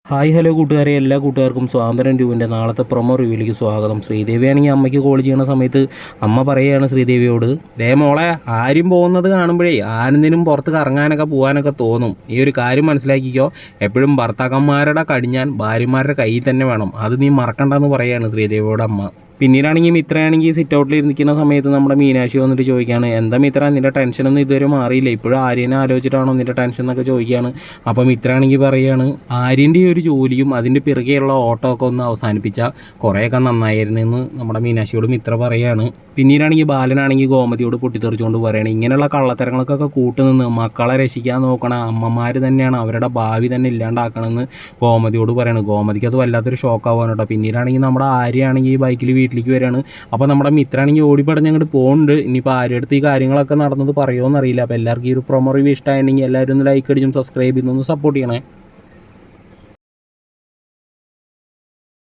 Hi hello കൂട്ടുകാരെ, എല്ലാ കൂട്ടുകാർക്കും സ്വാതന്ത്ര്യം ട്യൂബിൻ്റെ നാളത്തെ പ്രൊമോ റിവ്യൂയിലേക്ക് സ്വാഗതം. ശ്രീദേവിയാണെങ്കിൽ അമ്മയ്ക്ക് കോൾ ചെയ്യുന്ന സമയത്ത് അമ്മ പറയുകയാണ് ശ്രീദേവിയോട്, മോളെ, ആരും പോകുന്നത് കാണുമ്പോഴേ ആനന്ദിനും പുറത്ത് കറങ്ങാനൊക്കെ പോകാനൊക്കെ തോന്നും. ഈ ഒരു കാര്യം മനസ്സിലാക്കിക്കോ, എപ്പോഴും ഭർത്താക്കന്മാരുടെ കടിഞ്ഞാൻ ഭാര്യമാരുടെ കയ്യിൽ തന്നെ വേണം, അത് നീ മറക്കണ്ടെന്ന് പറയുകയാണ് ശ്രീദേവിയോട് അമ്മ. പിന്നീടാണെങ്കിൽ മിത്രയാണെങ്കിൽ സിറ്റ് ഔട്ടിൽ ഇരിക്കുന്ന സമയത്ത് നമ്മുടെ മീനാക്ഷി വന്നിട്ട് ചോദിക്കുകയാണ്, എന്താ മിത്ര, നിൻ്റെ ടെൻഷനൊന്നും ഇതുവരെ മാറിയില്ല, ഇപ്പോഴും ആര്യനെ ആലോചിച്ചിട്ടാണോ നിൻ്റെ ടെൻഷൻ എന്നൊക്കെ ചോദിക്കുകയാണ്. അപ്പോൾ മിത്രയാണെങ്കിൽ പറയുകയാണ്, ആര്യൻ്റെ ഒരു ജോലിയും അതിൻ്റെ പിറകെയുള്ള ഓട്ടമൊക്കെ ഒന്ന് അവസാനിപ്പിച്ചാൽ കുറേയൊക്കെ നന്നായിരുന്നെന്ന് നമ്മുടെ മീനാക്ഷിയോട് മിത്ര പറയുകയാണ്. പിന്നീടാണെങ്കിൽ ബാലനാണെങ്കിൽ ഗോമതിയോട് പൊട്ടിത്തെറിച്ചുകൊണ്ട് പറയുകയാണ്, ഇങ്ങനെയുള്ള കള്ളത്തരങ്ങൾക്കൊക്കെ കൂട്ടുനിന്ന് മക്കളെ രക്ഷിക്കാൻ നോക്കണ അമ്മമാർ തന്നെയാണ് അവരുടെ ഭാവി തന്നെ ഇല്ലാണ്ടാക്കണമെന്ന് ഗോമതിയോട് പറയണം. ഗോമതിക്ക് അത് വല്ലാത്തൊരു ഷോക്കാവാണ് കേട്ടോ. പിന്നീടാണെങ്കിൽ നമ്മുടെ ആര്യയാണെങ്കിൽ ഈ ബൈക്കിൽ വീട്ടിലേക്ക് വരികയാണ്. അപ്പോൾ നമ്മുടെ മിത്രാണെങ്കിൽ ഓടിപ്പടഞ്ഞ് അങ്ങോട്ട് പോകുന്നുണ്ട്. ഇനിയിപ്പോൾ ആര്യടുത്ത് ഈ കാര്യങ്ങളൊക്കെ നടന്നത് പറയുമോ എന്നറിയില്ല. അപ്പോൾ എല്ലാവർക്കും ഈ ഒരു പ്രൊമോ റിവ്യൂ ഇഷ്ടമായിട്ടുണ്ടെങ്കിൽ എല്ലാവരും ഒന്ന് ലൈക്ക് അടിച്ചും സബ്സ്ക്രൈബ് ചെയ്യുന്നൊന്ന് സപ്പോർട്ട് ചെയ്യണേ.